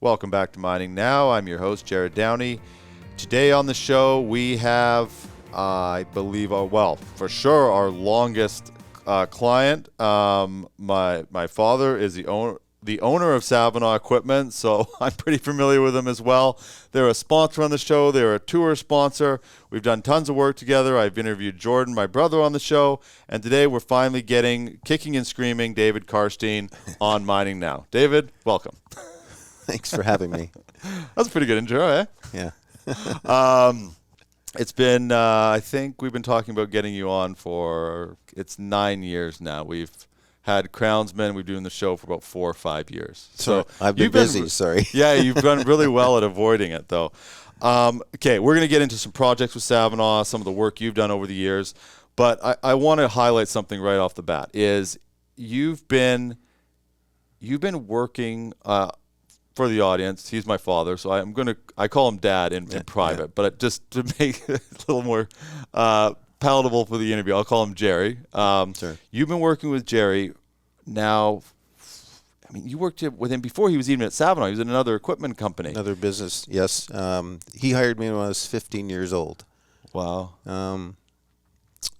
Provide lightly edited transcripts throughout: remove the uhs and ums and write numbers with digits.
Welcome back to Mining Now. I'm your host, Jared Downey. Today on the show, we have, I believe, for sure, our longest client. My father is the owner of Savona Equipment, so I'm pretty familiar with them as well. They're a sponsor on the show. They're a tour sponsor. We've done tons of work together. I've interviewed Jordan, my brother, on the show, and today we're finally getting kicking and screaming David Karstein on Mining Now. David, welcome. Thanks for having me. That's a pretty good intro, eh? Yeah. It's been, I think we've been talking about getting you on it's 9 years now. We've had Crownsmen. We've been doing the show for about 4 or 5 years. So I've been busy, sorry. Yeah, you've done really well at avoiding it, though. Okay, we're going to get into some projects with Savona, some of the work you've done over the years. But I want to highlight something right off the bat, is you've been working for the audience. He's my father, so I call him Dad in private, but just to make it a little more palatable for the interview, I'll call him Jerry. Sure. You've been working with Jerry now. I mean, you worked with him before he was even at Savona. He was in another equipment company. Another business, yes. He hired me when I was 15 years old. Wow.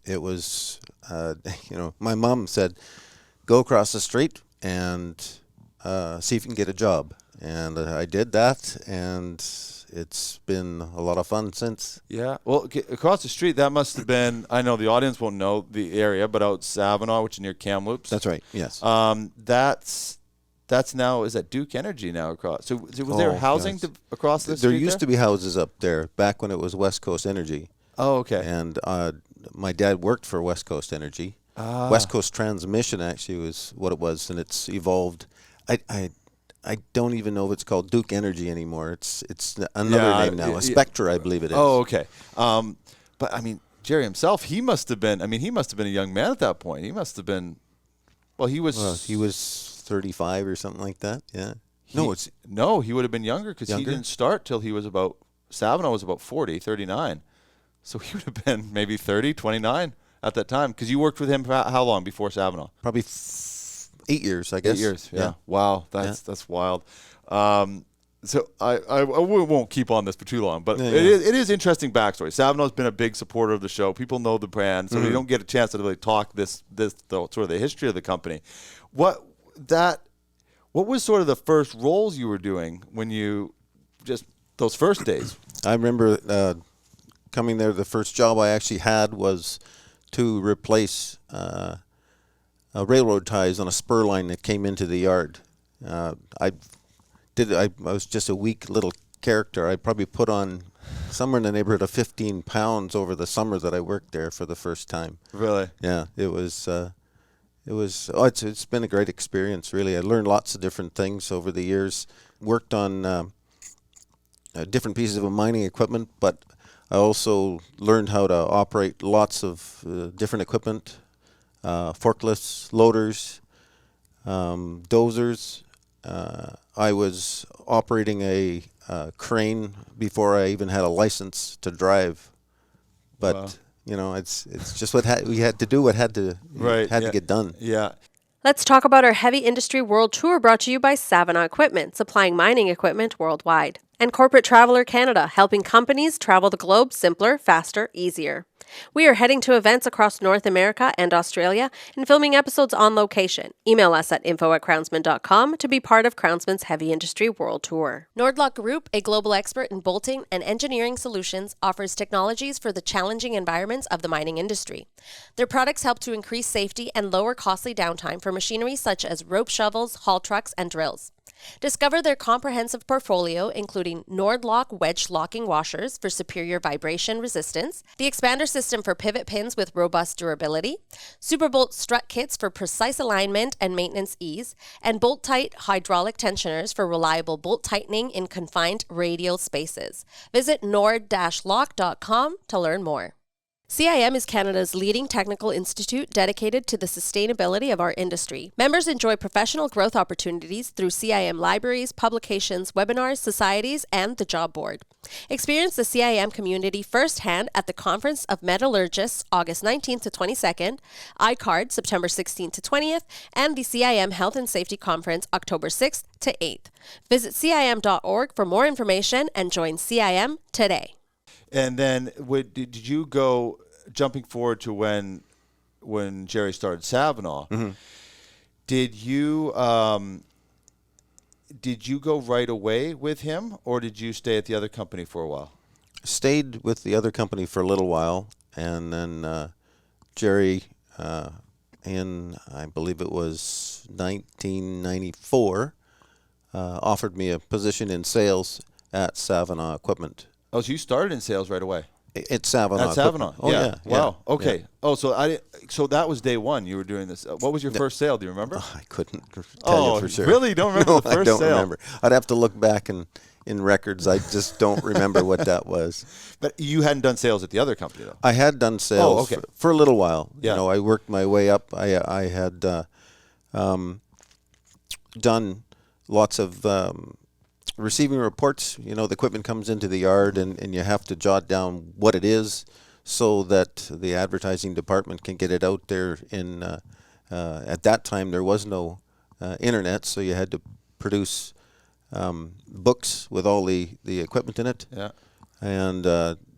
It was, my mom said, go across the street and see if you can get a job. And I did that, and it's been a lot of fun since. Yeah. Well, across the street, that must have been, I know the audience won't know the area, but out Savona, which is near Kamloops. That's right, yes. That's now, is that Duke Energy now across? So was there housing across the street there used to be houses up there back when it was West Coast Energy. Oh, okay. And my dad worked for West Coast Energy. West Coast Transmission actually was what it was, and it's evolved. I don't even know if it's called Duke Energy anymore. It's another name now. Spectra, I believe it is. Oh, okay. But I mean, Jerry himself, he must have been a young man at that point. He must have been. Well, he was 35 or something like that. Yeah. He would have been younger because he didn't start till he was Savona was about 40, 39. So he would have been maybe 30, 29 at that time, because you worked with him for how long before Savona? Probably 8 years, I guess. 8 years, yeah. Wow, that's wild. So I won't keep on this for too long, but it is interesting backstory. Savona's been a big supporter of the show. People know the brand, so we don't get a chance to really talk this sort of the history of the company. What was sort of the first roles you were doing when you just those first days? I remember coming there. The first job I actually had was to replace railroad ties on a spur line that came into the yard. I was just a weak little character. I probably put on somewhere in the neighborhood of 15 pounds over the summer that I worked there for the first time. Really? Yeah, it's been a great experience, really. I learned lots of different things over the years. Worked on different pieces of mining equipment, but I also learned how to operate lots of different equipment, forklifts, loaders, dozers. I was operating a crane before I even had a license to drive, but it's just we had to do what had to get done. Yeah. Let's talk about our Heavy Industry World Tour, brought to you by Savona Equipment, supplying mining equipment worldwide, and Corporate Traveler Canada, helping companies travel the globe simpler, faster, easier. We are heading to events across North America and Australia and filming episodes on location. Email us at info@crownsmen.com to be part of Crownsmen's Heavy Industry World Tour. Nordlock Group, a global expert in bolting and engineering solutions, offers technologies for the challenging environments of the mining industry. Their products help to increase safety and lower costly downtime for machinery such as rope shovels, haul trucks, and drills. Discover their comprehensive portfolio, including Nordlock wedge locking washers for superior vibration resistance, the expander system for pivot pins with robust durability, Superbolt strut kits for precise alignment and maintenance ease, and bolt-tight hydraulic tensioners for reliable bolt tightening in confined radial spaces. Visit nord-lock.com to learn more. CIM is Canada's leading technical institute dedicated to the sustainability of our industry. Members enjoy professional growth opportunities through CIM libraries, publications, webinars, societies, and the job board. Experience the CIM community firsthand at the Conference of Metallurgists August 19th to 22nd, ICARD September 16th to 20th, and the CIM Health and Safety Conference October 6th to 8th. Visit CIM.org for more information and join CIM today. And then did you go, jumping forward to when Jerry started Savona, did you go right away with him, or did you stay at the other company for a while? Stayed with the other company for a little while, and then Jerry, in I believe it was 1994, offered me a position in sales at Savona Equipment. Oh, so you started in sales right away? It's Savona. At Savona. Oh, yeah. Wow. Yeah. Okay. Yeah. Oh, so that was day one you were doing this. What was your first sale? Do you remember? I couldn't tell you for sure. Really? You don't remember No, the first I don't sale? remember. I'd have to look back in records. I just don't remember what that was. But you hadn't done sales at the other company, though? I had done sales for a little while. Yeah. You know, I worked my way up. I had done lots of receiving reports. You know, the equipment comes into the yard, and you have to jot down what it is so that the advertising department can get it out there. At that time, there was no internet, so you had to produce books with all the equipment in it. Yeah. And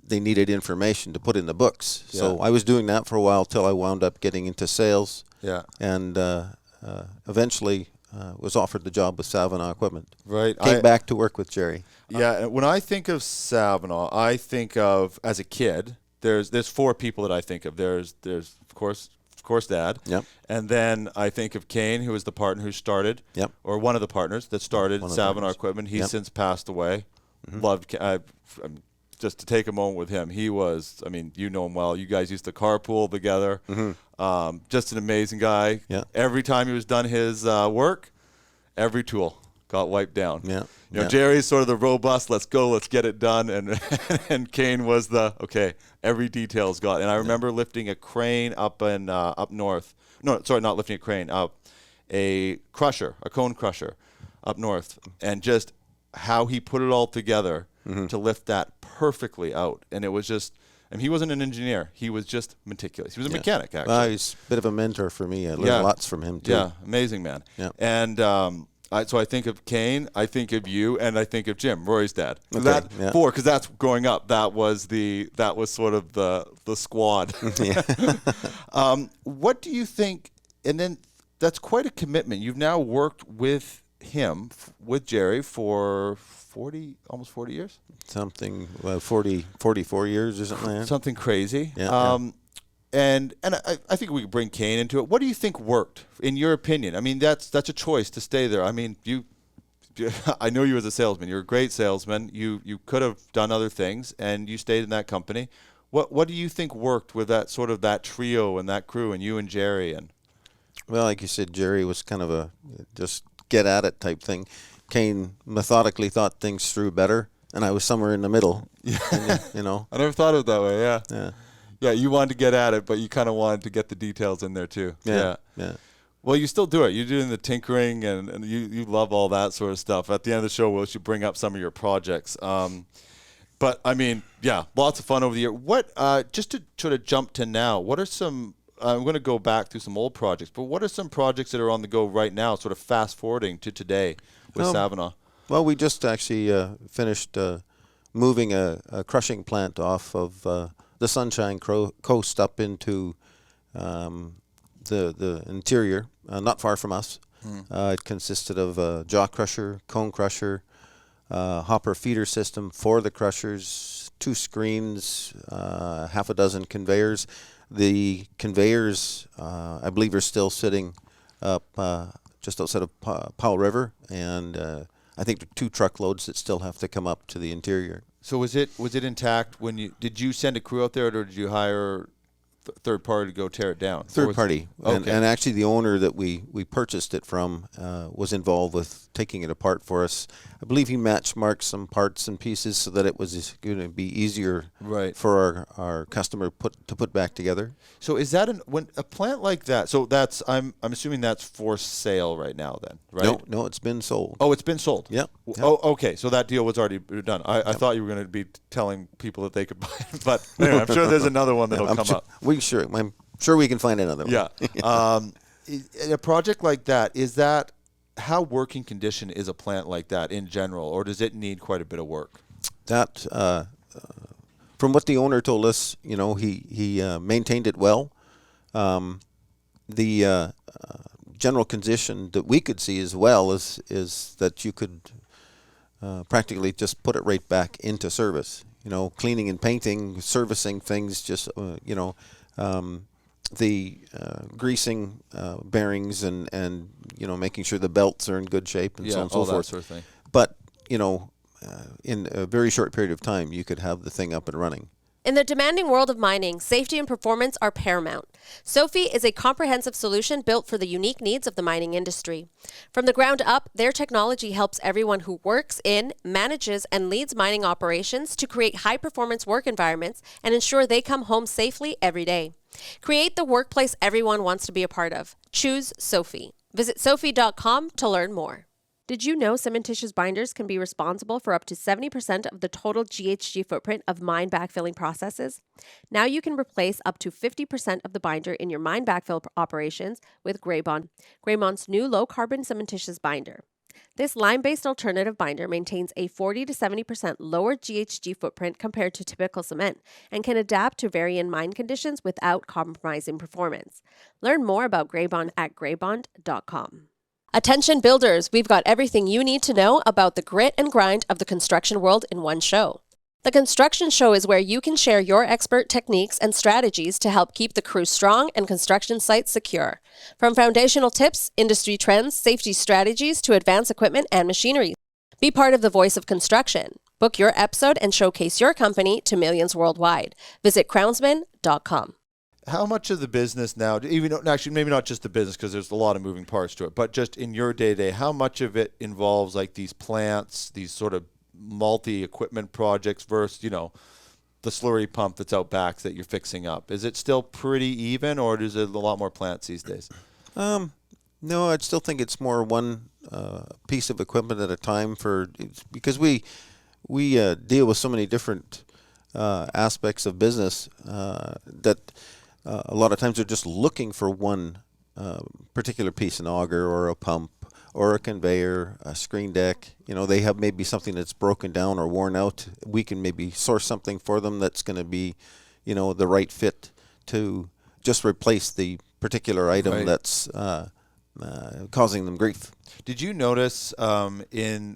they needed information to put in the books. Yeah. So I was doing that for a while till I wound up getting into sales. Yeah. And eventually was offered the job with Savona Equipment. Right. Came back to work with Jerry. Yeah. When I think of Savona, I think of, as a kid, there's four people that I think of. There's of course Dad. Yep. And then I think of Kane, who was the partner who started. Yep. Or one of the partners that started Savona Equipment. He's since passed away. Loved. Just to take a moment with him, he was. I mean, you know him well. You guys used to carpool together. Just an amazing guy. Yeah. Every time he was done his work, every tool got wiped down. Yeah. You know, Jerry's sort of the robust, let's go, let's get it done, and Kane was the every detail's got. And I remember lifting a crane up north. No, sorry, not lifting a crane. A cone crusher, up north, and just how he put it all together to lift that perfectly out. And it was just. And he wasn't an engineer. He was just meticulous. He was a mechanic, actually. Well, he's a bit of a mentor for me. I learned lots from him, too. Yeah, amazing man. Yeah. And so I think of Kane, I think of you, and I think of Jim, Rory's dad. Okay, Because that's growing up. That was sort of the squad. What do you think? And then that's quite a commitment. You've now worked with him, with Jerry, for almost 40 years. Something 44 years or something like that. Something crazy. Yeah. And I think we could bring Kane into it. What do you think worked, in your opinion? I mean, that's a choice to stay there. I mean, I know you as a salesman. You're a great salesman. You could have done other things, and you stayed in that company. What do you think worked with that sort of that trio and that crew, and you and Jerry? And well, like you said, Jerry was kind of a just get at it type thing. Kane methodically thought things through better, and I was somewhere in the middle. You know. I never thought of it that way. Yeah. Yeah. Yeah, you wanted to get at it, but you kind of wanted to get the details in there too. Yeah. Well, you still do it. You're doing the tinkering, and you love all that sort of stuff. At the end of the show, we should bring up some of your projects. But, I mean, yeah, lots of fun over the year. What, just to sort of jump to now, what are some, I'm going to go back through some old projects, but what are some projects that are on the go right now, sort of fast forwarding to today with Savona? Well, we just actually finished moving a crushing plant off of the Sunshine Coast up into the interior, not far from us. It consisted of a jaw crusher, cone crusher, hopper feeder system for the crushers, 2 screens, half a dozen conveyors. The conveyors, I believe, are still sitting up just outside of Powell River, and I think there are 2 truckloads that still have to come up to the interior. So was it intact when did you send a crew out there, or did you hire third party to go tear it down? Third party. Okay. And actually the owner that we purchased it from was involved with taking it apart for us. I believe he match marked some parts and pieces so that it was going to be easier for our customer to put back together. So is that when a plant like that? So that's I'm assuming that's for sale right now then, right? No, it's been sold. Oh, it's been sold. Yep. Oh, okay. So that deal was already done. I thought you were going to be telling people that they could buy it, but anyway, I'm sure there's another one that'll come up. I'm sure we can find another one. Yeah. A project like that, is that how working condition is a plant like that in general, or does it need quite a bit of work? That from what the owner told us, he maintained it well. The general condition that we could see as well is that you could practically just put it right back into service. Cleaning and painting, servicing things, just the greasing bearings and making sure the belts are in good shape and so on and so forth. That sort of thing. But in a very short period of time, you could have the thing up and running. In the demanding world of mining, safety and performance are paramount. Sophie is a comprehensive solution built for the unique needs of the mining industry. From the ground up, their technology helps everyone who works in, manages, and leads mining operations to create high-performance work environments and ensure they come home safely every day. Create the workplace everyone wants to be a part of. Choose Sophie. Visit sophie.com to learn more. Did you know cementitious binders can be responsible for up to 70% of the total GHG footprint of mine backfilling processes? Now you can replace up to 50% of the binder in your mine backfill operations with Graybond, Graymond's new low-carbon cementitious binder. This lime-based alternative binder maintains a 40 to 70% lower GHG footprint compared to typical cement and can adapt to varying mine conditions without compromising performance. Learn more about Graybond at graybond.com. Attention builders, we've got everything you need to know about the grit and grind of the construction world in one show. The Construction Show is where you can share your expert techniques and strategies to help keep the crew strong and construction sites secure. From foundational tips, industry trends, safety strategies to advanced equipment and machinery. Be part of the voice of construction. Book your episode and showcase your company to millions worldwide. Visit Crownsmen.com. How much of the business now, even actually maybe not just the business because there's a lot of moving parts to it, but just in your day-to-day, how much of it involves like these plants, these sort of multi-equipment projects versus, the slurry pump that's out back that you're fixing up? Is it still pretty even, or is it a lot more plants these days? No, I'd still think it's more one piece of equipment at a time because we deal with so many different aspects of business that a lot of times they're just looking for one particular piece, an auger or a pump or a conveyor, a screen deck. They have maybe something that's broken down or worn out. We can maybe source something for them that's going to be, the right fit to just replace the particular item that's causing them grief. Did you notice during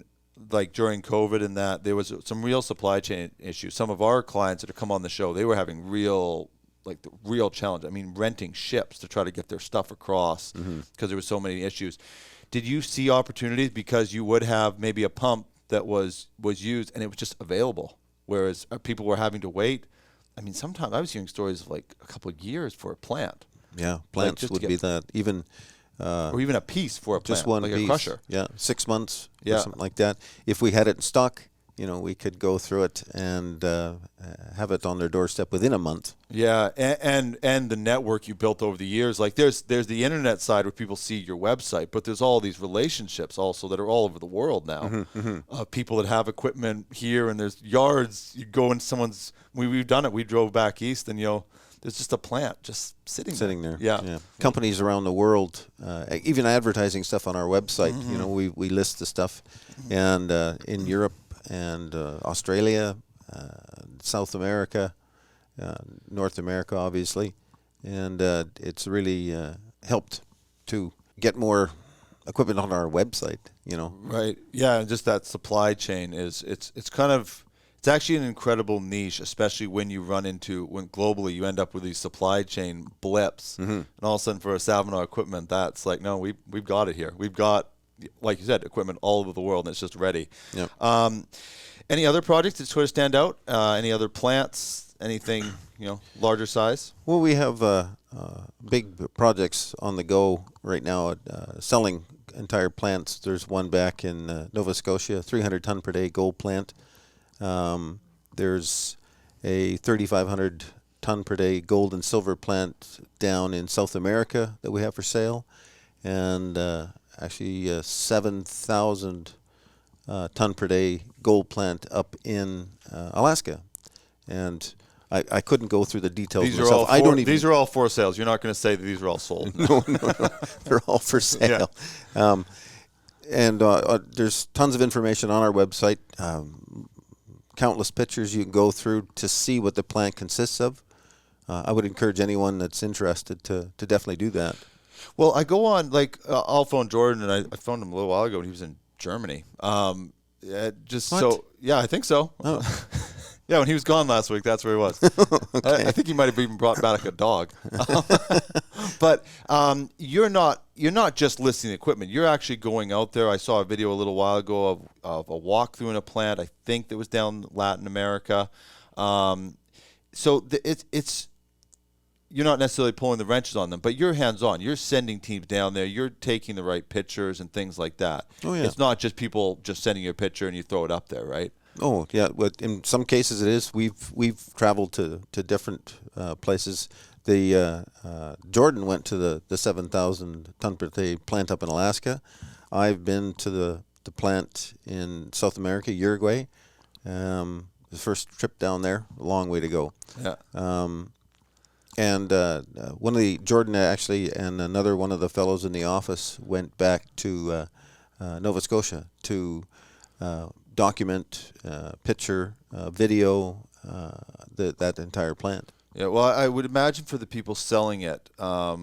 COVID and that there was some real supply chain issues? Some of our clients that have come on the show, they were having real challenge. I mean, renting ships to try to get their stuff across because there was so many issues. Did you see opportunities because you would have maybe a pump that was used and it was just available, whereas people were having to wait? I mean, sometimes I was hearing stories of like a couple of years for a plant. Yeah, plants would be that even. Or even a piece for a plant, just one like piece. A crusher. Yeah, 6 months or something like that. If we had it in stock, we could go through it and have it on their doorstep within a month. Yeah, and the network you built over the years. Like there's the internet side where people see your website, but there's all these relationships also that are all over the world now. People that have equipment here, and there's yards. You go in someone's. We've done it. We drove back east, and there's just a plant just sitting there. Yeah. Companies around the world, even advertising stuff on our website. We list the stuff, and in Europe and Australia, South America, North America, obviously, and it's really helped to get more equipment on our website. Right. Yeah, and just that supply chain it's kind of. It's actually an incredible niche, especially when globally you end up with these supply chain blips, and all of a sudden for a Savona equipment, that's like, no, we've got it here. We've got, like you said, equipment all over the world, and it's just ready. Yep. Any other projects that sort of stand out? Any other plants? Anything larger size? Well, we have big projects on the go right now at selling entire plants. There's one back in Nova Scotia, 300 ton per day gold plant. There's a 3,500 ton per day gold and silver plant down in South America that we have for sale, and actually a 7,000 ton per day gold plant up in Alaska. And I couldn't go through the details These myself. These are all for sales. You're not going to say that these are all sold. No. They're all for sale. Yeah. And there's tons of information on our website, countless pictures you can go through to see what the plant consists of. I would encourage anyone that's interested to definitely do that. Well, I go on, I'll phone Jordan, and I phoned him a little while ago when he was in Germany. I think so. Oh. Yeah, when he was gone last week, that's where he was. Okay. I think he might have even brought back a dog. But you're not just listing the equipment. You're actually going out there. I saw a video a little while ago of a walkthrough in a plant, I think that was down Latin America. So it's you're not necessarily pulling the wrenches on them, but you're hands-on. You're sending teams down there. You're taking the right pictures and things like that. Oh, yeah. It's not just people just sending you a picture and you throw it up there, right? Oh, yeah. Well, in some cases it is. We've traveled to different places. Jordan went to the 7,000 ton per day plant up in Alaska. I've been to the plant in South America, Uruguay. The first trip down there, a long way to go. Yeah. And one of the Jordan actually and another one of the fellows in the office went back to Nova Scotia to document, picture, video that entire plant. Yeah, well, I would imagine for the people selling it, I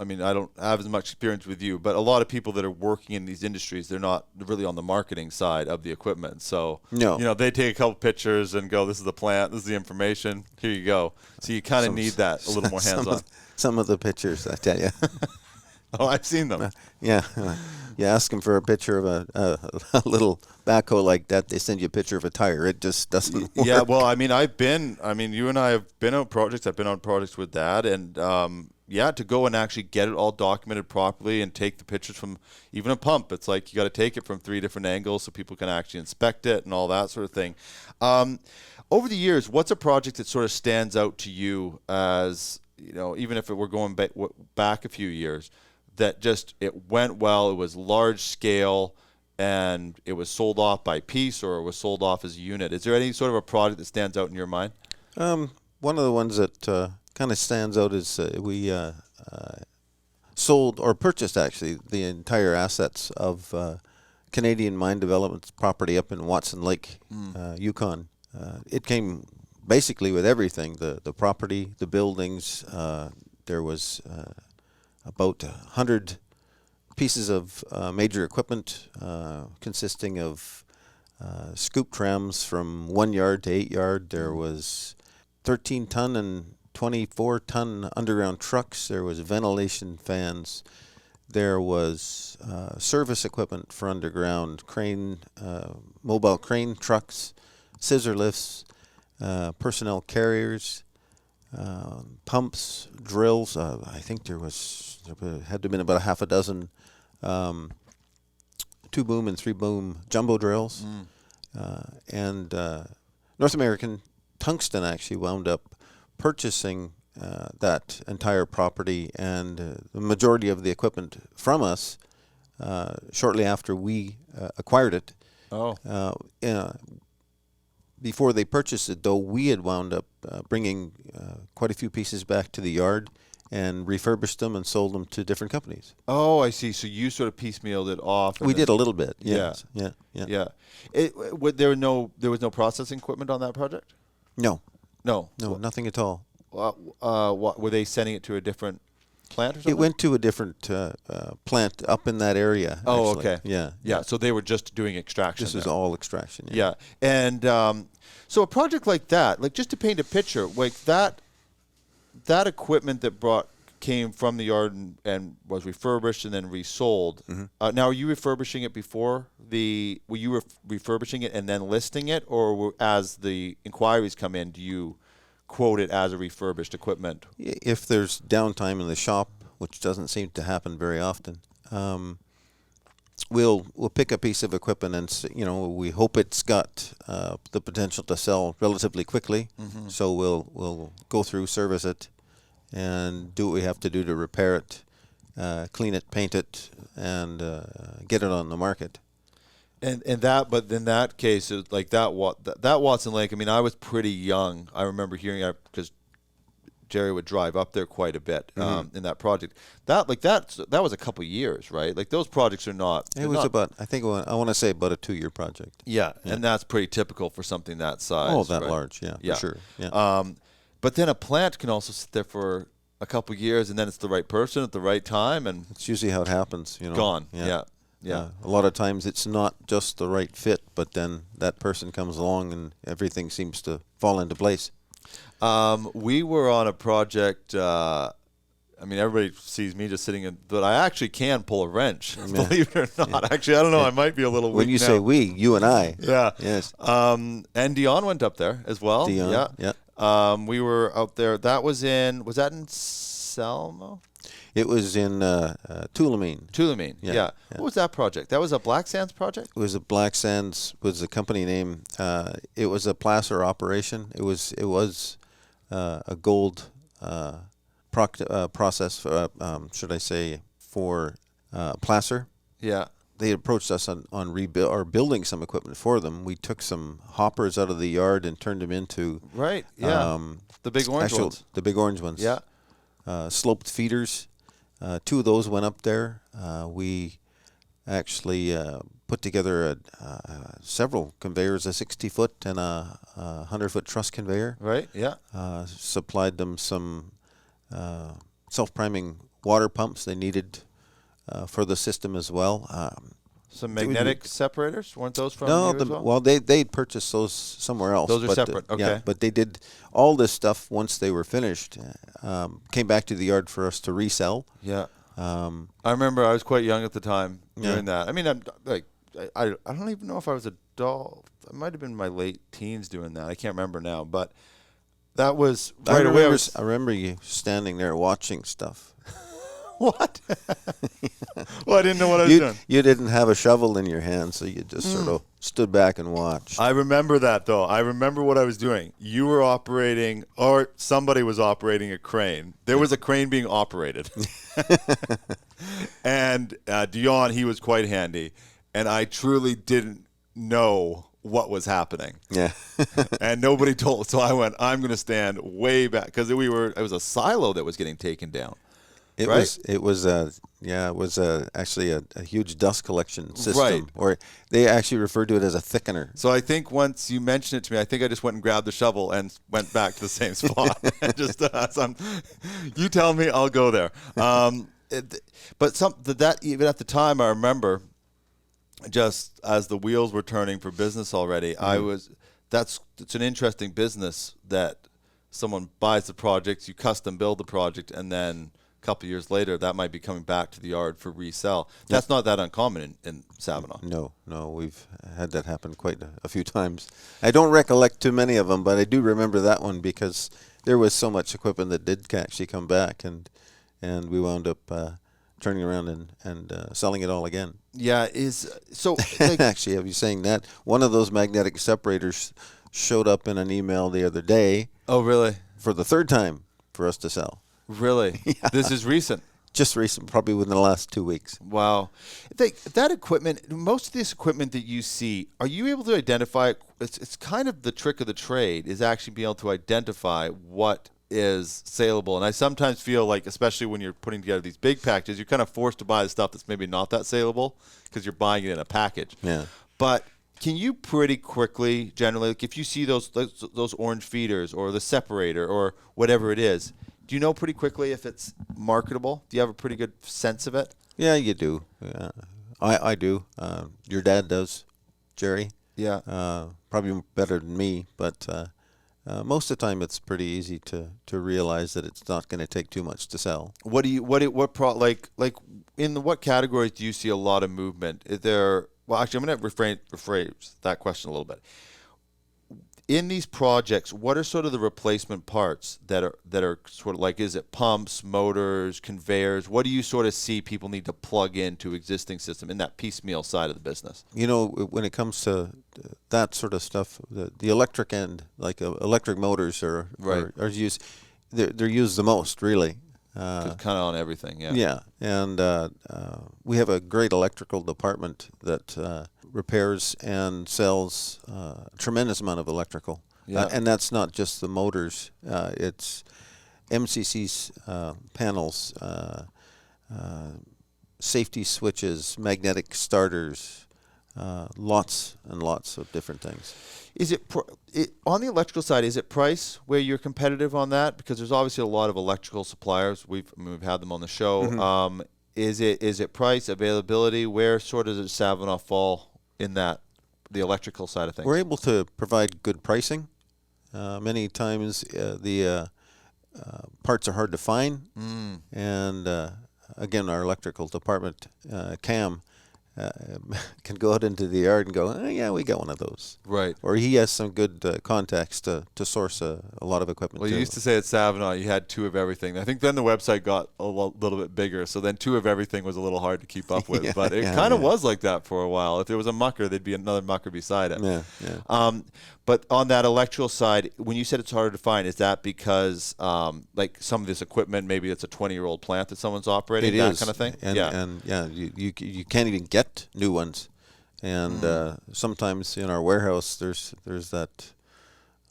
mean, I don't have as much experience with you, but a lot of people that are working in these industries, they're not really on the marketing side of the equipment. So, no. They take a couple pictures and go, this is the plant, this is the information, here you go. So you kind of need that a little more hands-on. Some of the pictures, I tell you. Oh, I've seen them. Yeah. You ask them for a picture of a little backhoe like that, they send you a picture of a tire. It just doesn't work. Yeah, well, you and I have been on projects. I've been on projects with Dad, and to go and actually get it all documented properly and take the pictures from even a pump. It's like you got to take it from 3 different angles so people can actually inspect it and all that sort of thing. Over the years, what's a project that sort of stands out to you as, even if we're going back a few years, that just it went well, it was large scale, and it was sold off by piece or it was sold off as a unit? Is there any sort of a project that stands out in your mind? One of the ones that kind of stands out is we sold or purchased actually the entire assets of Canadian Mine Development's property up in Watson Lake, Yukon. It came basically with everything, the property, the buildings. There was about 100 pieces of major equipment consisting of scoop trams from 1 yard to 8 yard. There was 13-ton and 24-ton underground trucks. There was ventilation fans. There was service equipment for underground crane, mobile crane trucks, scissor lifts, personnel carriers, pumps, drills. I think there had to have been about a half a dozen 2-boom and 3-boom jumbo drills. And North American Tungsten actually wound up purchasing that entire property and the majority of the equipment from us shortly after we acquired it. Oh. Before they purchased it, though, we had wound up bringing quite a few pieces back to the yard and refurbished them and sold them to different companies. Oh, I see. So you sort of piecemealed it off. We did a little bit. Yes. Yeah. There was no processing equipment on that project? No, No, nothing at all. What were they sending it to a different plant or something? It went to a different plant up in that area. Oh, actually. okay. Yeah. So they were just doing extraction. This is all extraction. Yeah. And so a project like that, like just to paint a picture, like that equipment that brought came from the yard and was refurbished and then resold. Now, are you refurbishing it before were you refurbishing it and then listing it, or as the inquiries come in, do you quote it as a refurbished equipment? If there's downtime in the shop, which doesn't seem to happen very often, we'll pick a piece of equipment and we hope it's got the potential to sell relatively quickly. So we'll go through, service it, and do what we have to do to repair it, clean it, paint it, and get it on the market. But in that case, it, like that Watson Lake. I mean, I was pretty young. I remember hearing it because Jerry would drive up there quite a bit in that project. That was a couple years, right? Like those projects are not. It was about, I want to say about a 2-year project. Yeah, and that's pretty typical for something that size. Oh, that right? large, for sure. Yeah. But then a plant can also sit there for a couple years, and then it's the right person at the right time, and it's usually how it happens. Gone. Yeah. A lot of times it's not just the right fit, but then that person comes along and everything seems to fall into place. We were on a project. I mean, everybody sees me just sitting in, but I actually can pull a wrench, believe it or not. Actually, I don't know. I might be a little weak when you now. say we, you and I. Yeah. Yes. And Dion went up there as well. Dion. Yeah. We were out there. Was that in Selma? It was in Tulameen. Tulameen. Yeah. What was that project? That was a Black Sands project? It was a Black Sands, was the company name. It was a placer operation. It was a gold process, should I say, for placer. Yeah. They approached us on building some equipment for them. We took some hoppers out of the yard and turned them into right. Yeah. The big orange ones. The big orange ones. Yeah. Sloped feeders. 2 of those went up there. We actually put together several conveyors, a 60-foot and a 100-foot truss conveyor. Right. Yeah. Supplied them some self-priming water pumps they needed for the system as well. Some magnetic separators? Weren't those from no, you as well? Well, they'd purchased those somewhere else. Those are separate, okay. Yeah, but they did all this stuff once they were finished. Came back to the yard for us to resell. Yeah. I remember I was quite young at the time doing that. I mean, I don't even know if I was adult. I might have been in my late teens doing that. I can't remember now, but that was right away. I remember you standing there watching stuff. What? Well, I didn't know what I was doing. You didn't have a shovel in your hand, so you just sort of stood back and watched. I remember that, though. I remember what I was doing. You were operating, or somebody was operating a crane. There was a crane being operated. And Dion, he was quite handy. And I truly didn't know what was happening. Yeah. And nobody told. So I went, I'm going to stand way back. Because it was a silo that was getting taken down. It was actually a huge dust collection system. Right. Or they actually referred to it as a thickener. So I think once you mentioned it to me, I think I just went and grabbed the shovel and went back to the same spot. And just you tell me, I'll go there. But that even at the time, I remember just as the wheels were turning for business already, it's an interesting business that someone buys the project, you custom build the project, and then couple years later, that might be coming back to the yard for resell. That's not that uncommon in Savona. No, we've had that happen quite a few times. I don't recollect too many of them, but I do remember that one because there was so much equipment that did actually come back, and we wound up turning around and selling it all again. Yeah, actually, have you saying that? One of those magnetic separators showed up in an email the other day. Oh, really? For the 3rd time for us to sell. Really? Yeah. This is recent? Just recent, probably within the last 2 weeks. Wow. That equipment, most of this equipment that you see, are you able to identify it? It's kind of the trick of the trade is actually being able to identify what is saleable. And I sometimes feel like, especially when you're putting together these big packages, you're kind of forced to buy the stuff that's maybe not that saleable because you're buying it in a package. Yeah. But can you pretty quickly, generally, like if you see those orange feeders or the separator or whatever it is, do you know pretty quickly if it's marketable? Do you have a pretty good sense of it? Yeah, you do. I do. Your dad does, Jerry. Yeah. Probably better than me, but most of the time it's pretty easy to realize that it's not going to take too much to sell. What in what categories do you see a lot of movement? Is there? Well, actually, I'm going to rephrase that question a little bit. In these projects, what are sort of the replacement parts that are sort of like, is it pumps, motors, conveyors? What do you sort of see people need to plug into existing system in that piecemeal side of the business? When it comes to that sort of stuff, the electric end, like electric motors are used. They're used the most, really. Kind of on everything, yeah. Yeah, and we have a great electrical department that repairs and sells a tremendous amount of electrical. Yeah. And that's not just the motors. It's MCC's panels, safety switches, magnetic starters, lots and lots of different things. Is it on the electrical side? Is it price where you're competitive on that? Because there's obviously a lot of electrical suppliers. We've had them on the show. Mm-hmm. Is it price, availability? Where sort of does Savona fall in the electrical side of things? We're able to provide good pricing. Many times the parts are hard to find, and again, our electrical department, Cam, can go out into the yard and go, yeah, we got one of those. Right. Or he has some good contacts to source a lot of equipment. Well, you used to say at Savona you had two of everything. I think then the website got a little bit bigger, so then two of everything was a little hard to keep up with. Yeah, but it kind of was like that for a while. If there was a mucker, there'd be another mucker beside it. Yeah. But on that electrical side, when you said it's harder to find, is that because like some of this equipment, maybe it's a 20-year-old plant that someone's operating, that kind of thing? And you can't even get new ones. And sometimes in our warehouse, there's that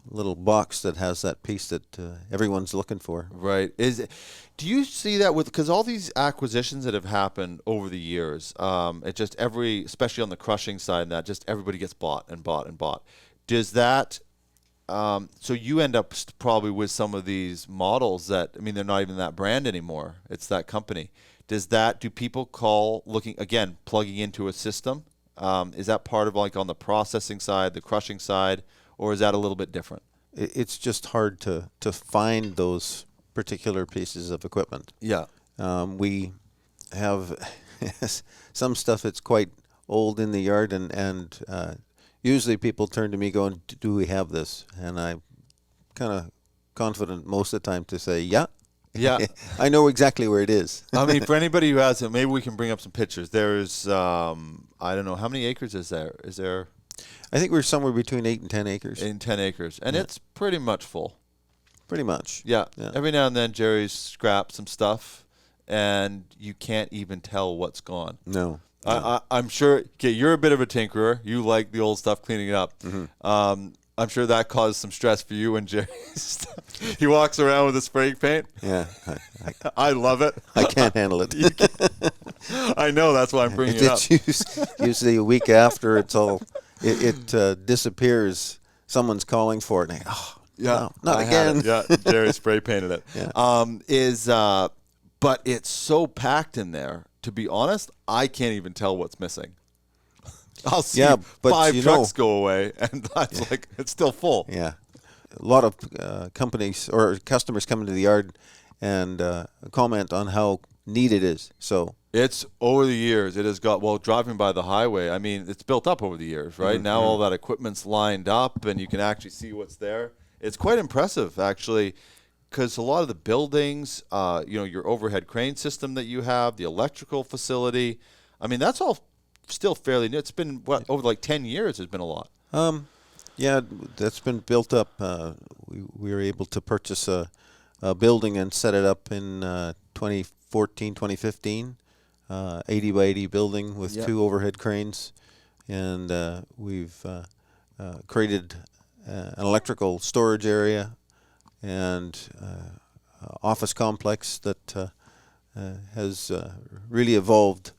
little box that has that piece that everyone's looking for. Right. Do you see that because all these acquisitions that have happened over the years, it just especially on the crushing side, and that just everybody gets bought and bought and bought. Does that, so you end up probably with some of these models that, I mean, they're not even that brand anymore. It's that company. Do people call plugging into a system? Is that part of like on the processing side, the crushing side, or is that a little bit different? It's just hard to find those particular pieces of equipment. Yeah. We have some stuff that's quite old in the yard, and usually people turn to me going, do we have this? And I'm kind of confident most of the time to say, yeah. Yeah. I know exactly where it is. I mean, for anybody who has it, maybe we can bring up some pictures. There's, I don't know, how many acres is there? I think we're somewhere between 8 and 10 acres. 8 and 10 acres. And it's pretty much full. Pretty much. Yeah. Every now and then Jerry's scrapped some stuff, and you can't even tell what's gone. No. I'm sure, you're a bit of a tinkerer. You like the old stuff, cleaning it up. Mm-hmm. I'm sure that caused some stress for you and Jerry. He walks around with a spray paint. Yeah. I love it. I can't handle it. I know, that's why I'm bringing it up. Usually a week after it disappears, someone's calling for it. And no, not again. Yeah, Jerry spray painted it. Yeah. But it's so packed in there. To be honest, I can't even tell what's missing. I'll see 5 trucks go away, and that's like, it's still full. Yeah. A lot of companies or customers come into the yard and comment on how neat it is. So it's over the years, it has got, driving by the highway, I mean, it's built up over the years, right? Mm-hmm. Now all that equipment's lined up, and you can actually see what's there. It's quite impressive, actually, because a lot of the buildings, your overhead crane system that you have, the electrical facility, I mean, that's all still fairly new. It's been, over like 10 years has been a lot. Yeah, that's been built up. We were able to purchase a building and set it up in 2014, 2015, 80 by 80 building with 2 overhead cranes. And we've created an electrical storage area and office complex that has really evolved.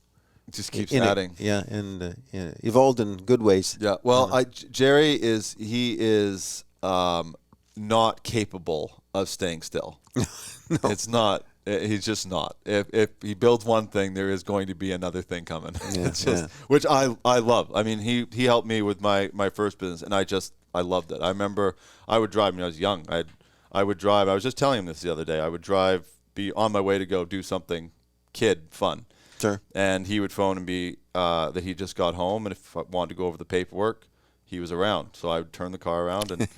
It just keeps adding. And evolved in good ways. Yeah. Well, Jerry is not capable of staying still. No. It's not. He's just not. If he builds one thing, there is going to be another thing coming. Which I love. I mean, he helped me with my first business, and I loved it. I remember I would drive when I was young. I would drive. I was just telling him this the other day. I would drive, be on my way to go do something kid fun. Sure. And he would phone and be that he just got home, and if I wanted to go over the paperwork, he was around. So I would turn the car around, and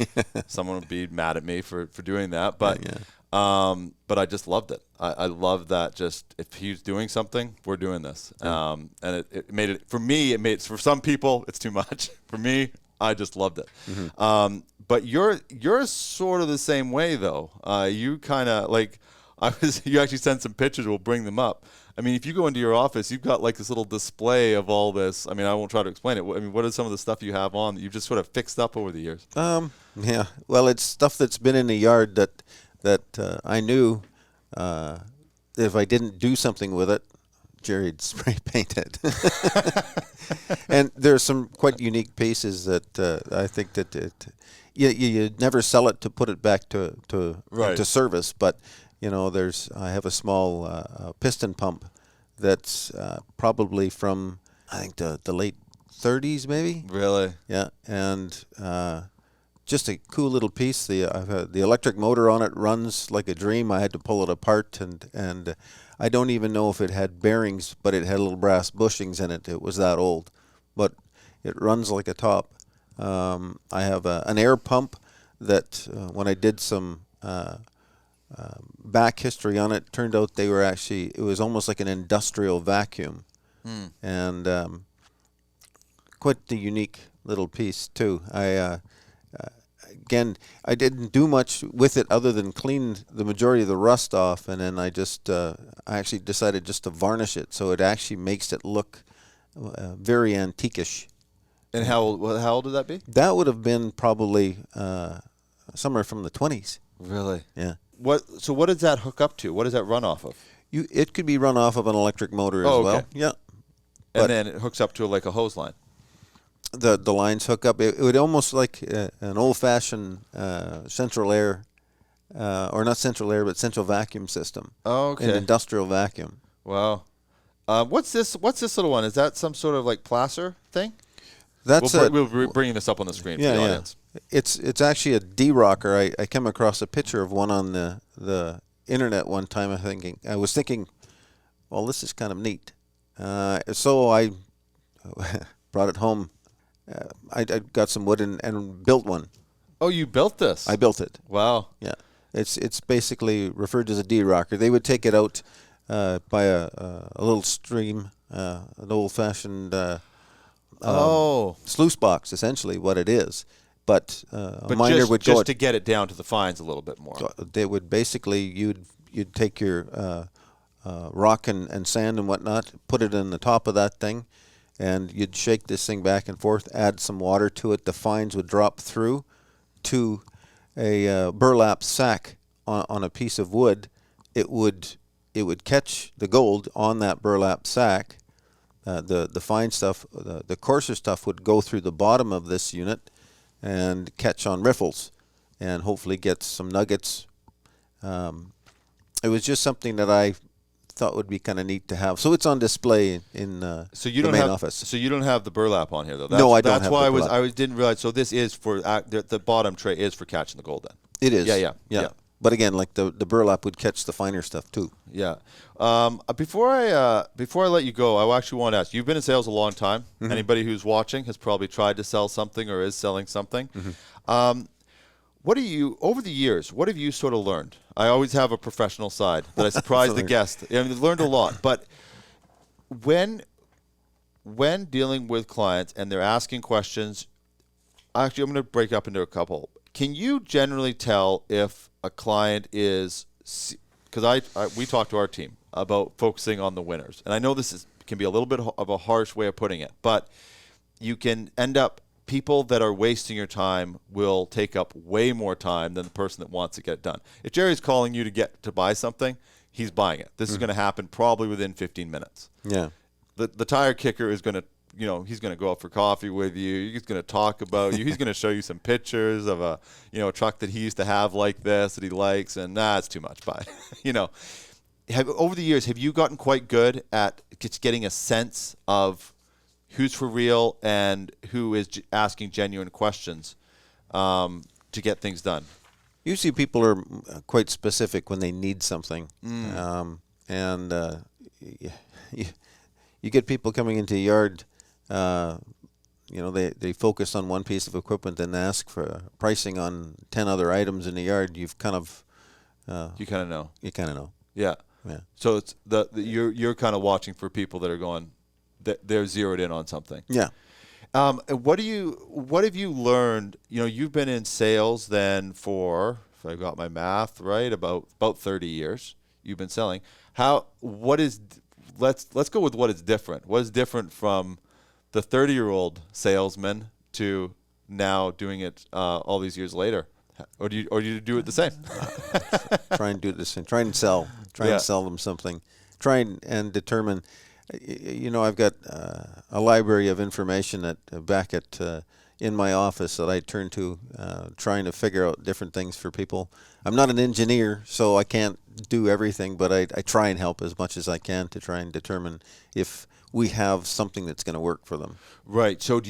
someone would be mad at me for doing that. But but I just loved it. I love that. Just if he's doing something, we're doing this. And it made it for me. It made for some people it's too much. For me, I just loved it. But you're sort of the same way though. You kind of like you actually sent some pictures. We'll bring them up. I mean, if you go into your office, you've got like this little display of all this. I mean, I won't try to explain it. I mean, what is some of the stuff you have on that you've just sort of fixed up over the years? Yeah. Well, it's stuff that's been in the yard that I knew if I didn't do something with it, Jerry'd spray paint it. And there's some quite unique pieces that I think that you never sell it to put it back to service, but I have a small piston pump that's probably from I think the late 30s maybe. Really? Yeah, and just a cool little piece. The electric motor on it runs like a dream. I had to pull it apart, and I don't even know if it had bearings, but it had little brass bushings in it. It was that old, but it runs like a top. I have an air pump that when I did some back history on it, turned out it was almost like an industrial vacuum, and quite the unique little piece too. Again, I didn't do much with it other than clean the majority of the rust off, and then I actually decided just to varnish it, so it actually makes it look very antiquish. And how old would that be? That would have been probably somewhere from the 20s. Really? Yeah. So what does that hook up to? What does that run off of? It could be run off of an electric motor as well. Yeah. And then it hooks up to like a hose line. The lines hook up. It would almost like an old-fashioned central air, or not central air, but central vacuum system. Oh, okay. An industrial vacuum. Wow. What's this little one? Is that some sort of like placer thing? We'll be bringing this up on the screen for the audience. It's actually a D-rocker. I came across a picture of one on the internet one time. I was thinking, well, this is kind of neat. So I brought it home. I got some wood and built one. Oh, you built this? I built it. Wow. Yeah. It's basically referred to as a D-rocker. They would take it out by a little stream, an old-fashioned sluice box, essentially what it is. But a miner would go to get it down to the fines a little bit more. So they would basically you'd take your rock and sand and whatnot, put it in the top of that thing, and you'd shake this thing back and forth, add some water to it. The fines would drop through to a burlap sack on a piece of wood. It would catch the gold on that burlap sack. The fine stuff, the coarser stuff, would go through the bottom of this unit and catch on riffles, and hopefully get some nuggets. It was just something that I thought would be kind of neat to have. So it's on display in the main office. So you don't have the burlap on here, though. No, I don't have That's why the burlap. I didn't realize. So this is for the bottom tray is for catching the gold then. It is. Yeah. But again, like the burlap would catch the finer stuff too. Yeah. Before I let you go, I actually want to ask. You've been in sales a long time. Mm-hmm. Anybody who's watching has probably tried to sell something or is selling something. Mm-hmm. Over the years, what have you sort of learned? I always have a professional side that I surprise the guest. I've learned a lot. But when dealing with clients and they're asking questions, actually, I'm going to break up into a couple. Can you generally tell if a client is, because we talk to our team about focusing on the winners, and I know this can be a little bit of a harsh way of putting it, but you can end up, people that are wasting your time will take up way more time than the person that wants to get it done. If Jerry's calling you to buy something, he's buying it. This is going to happen probably within 15 minutes. Yeah. The tire kicker is going to, he's going to go out for coffee with you. He's going to talk about you. He's going to show you some pictures of a truck that he used to have like this that he likes, and it's too much. Bye. Over the years, have you gotten quite good at just getting a sense of who's for real and who is asking genuine questions to get things done? Usually people are quite specific when they need something. And you get people coming into a yard, they focus on one piece of equipment and ask for pricing on 10 other items in the yard. You've kind of... you kind of know. You kind of know. Yeah. Yeah. So it's you're kind of watching for people that are going, they're zeroed in on something. Yeah. What have you learned? You've been in sales then for, if I got my math right, about 30 years. You've been selling. Let's go with what is different. What is different from the 30-year-old salesman to now doing it all these years later? Or do you do it the same? Try and do it the same. Try and sell. Try and sell them something. Try and determine. I've got a library of information back in my office that I turn to, trying to figure out different things for people. I'm not an engineer, so I can't do everything, but I try and help as much as I can to try and determine if we have something that's going to work for them. Right. So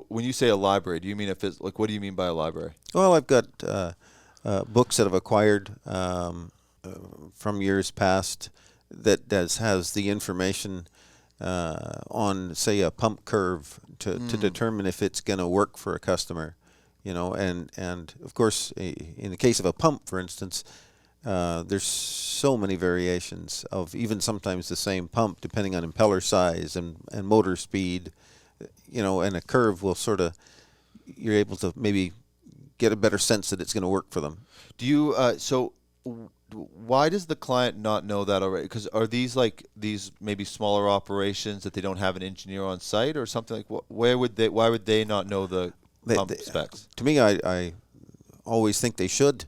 when you say a library, do you mean what do you mean by a library? Well, I've got books that I've acquired from years past that has the information on, say, a pump curve to determine if it's going to work for a customer, and of course, in the case of a pump, for instance, there's so many variations of even sometimes the same pump, depending on impeller size and motor speed, and a curve will you're able to maybe get a better sense that it's going to work for them. Do you, why does the client not know that already? Because are these maybe smaller operations that they don't have an engineer on site or something like? Why would they not know the pump specs? To me, I always think they should,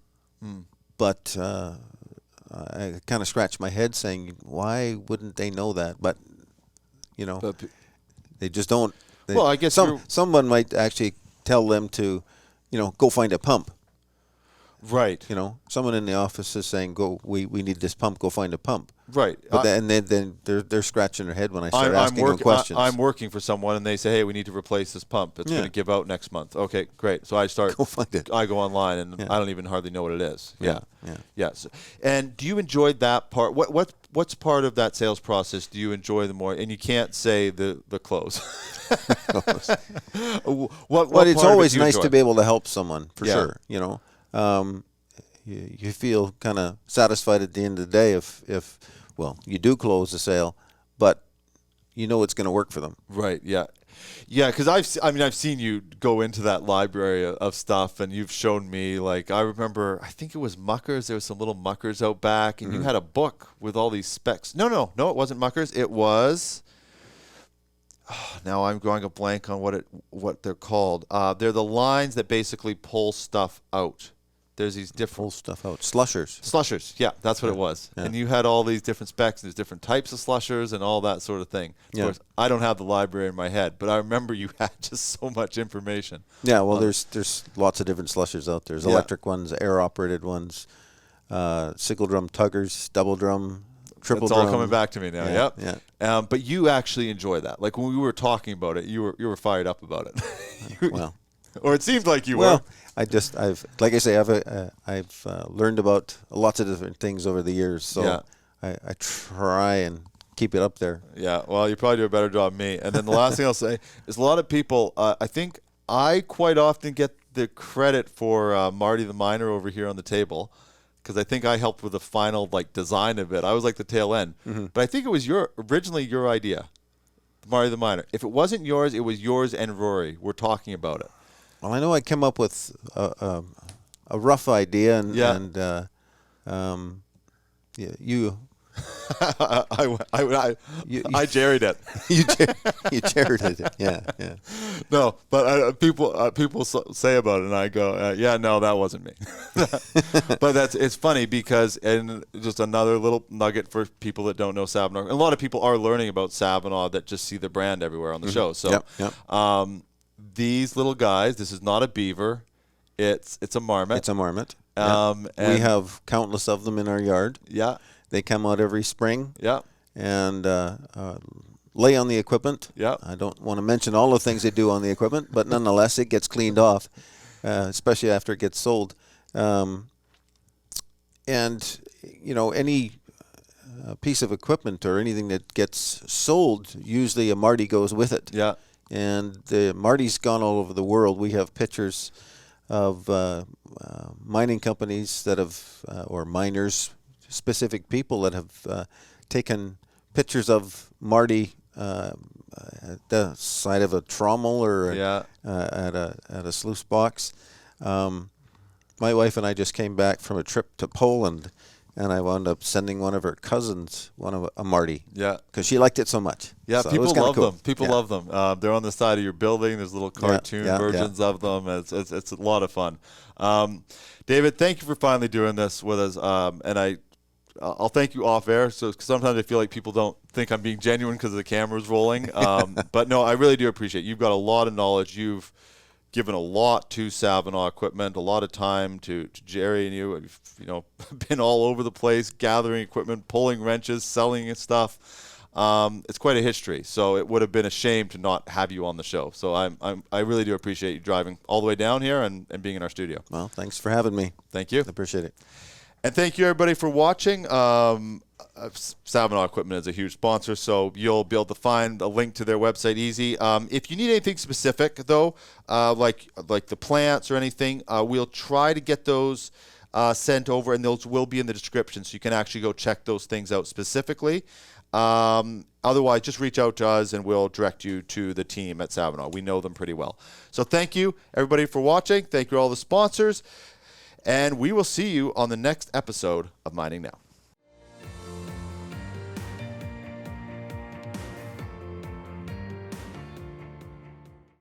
but I kind of scratch my head saying, why wouldn't they know that? But they just don't. Well, I guess someone might actually tell them to, go find a pump. Right. Someone in the office is saying, "Go, we need this pump. Go find a pump." Right. But then they're scratching their head when I start asking them questions. I'm working for someone, and they say, "Hey, we need to replace this pump. It's going to give out next month." Okay, great. So I start. Go find it. I go online, and I don't even hardly know what it is. Yeah. So, and do you enjoy that part? What's part of that sales process? Do you enjoy the more? And you can't say the close. Well, it's always nice to be able to help someone for sure. You feel kind of satisfied at the end of the day if you do close the sale, but it's going to work for them. Right. Yeah. Yeah. Because I've seen you go into that library of stuff, and you've shown me, I remember, I think it was Muckers. There was some little Muckers out back, and you had a book with all these specs. No, it wasn't Muckers. It was. Now I'm going a blank on what they're called. They're the lines that basically pull stuff out. There's these different... Pull stuff out. Slushers. Slushers, yeah, that's what it was. Yeah. And you had all these different specs. There's different types of slushers and all that sort of thing. Of course, I don't have the library in my head, but I remember you had just so much information. Yeah, well, there's lots of different slushers out there. There's electric ones, air-operated ones, single drum tuggers, double drum, triple drum. It's all coming back to me now. Yep. Yeah. But you actually enjoy that. Like when we were talking about it, you were fired up about it. Well, or it seemed like you were. I've like I say, I've learned about lots of different things over the years. So I try and keep it up there. Yeah. Well, you probably do a better job than me. And then the last thing I'll say is a lot of people. I think I quite often get the credit for Marty the Miner over here on the table, because I think I helped with the final design of it. I was like the tail end, but I think it was originally your idea, Marty the Miner. If it wasn't yours, it was yours and Rory. We're talking about it. Well, I know I came up with a rough idea, and you. I jerried it. you jerried it. Yeah. No, but people say about it, and I go, no, that wasn't me. But it's funny because, and just another little nugget for people that don't know Savona. A lot of people are learning about Savona that just see the brand everywhere on the show. So, these little guys. This is not a beaver. It's a marmot. It's a marmot. And we have countless of them in our yard. Yeah. They come out every spring. Yeah. And lay on the equipment. Yeah. I don't want to mention all the things they do on the equipment, but nonetheless, it gets cleaned off. especially after it gets sold. And, any piece of equipment or anything that gets sold, usually a Marty goes with it. Yeah. And the Marty's gone all over the world. We have pictures of mining companies that have, or miners, specific people that have taken pictures of Marty at the side of a trommel or at a sluice box. My wife and I just came back from a trip to Poland, and I wound up sending one of her cousins a Marty. Yeah. Because she liked it so much. Yeah, so people love cool. them. People love them. They're on the side of your building. There's little cartoon versions of them. It's a lot of fun. David, thank you for finally doing this with us. And I'll thank you off air. So sometimes I feel like people don't think I'm being genuine because the camera's rolling. But no, I really do appreciate it. You've got a lot of knowledge. You've given a lot to Savona equipment, a lot of time to Jerry and you. You've been all over the place, gathering equipment, pulling wrenches, selling stuff. It's quite a history. So it would have been a shame to not have you on the show. So I really do appreciate you driving all the way down here and being in our studio. Well, thanks for having me. Thank you. I appreciate it. And thank you, everybody, for watching. Savona Equipment is a huge sponsor, so you'll be able to find a link to their website easy. If you need anything specific, though, like the plants or anything, we'll try to get those sent over, and those will be in the description, so you can actually go check those things out specifically. Otherwise, just reach out to us, and we'll direct you to the team at Savona. We know them pretty well. So thank you, everybody, for watching. Thank you to all the sponsors. And we will see you on the next episode of Mining Now.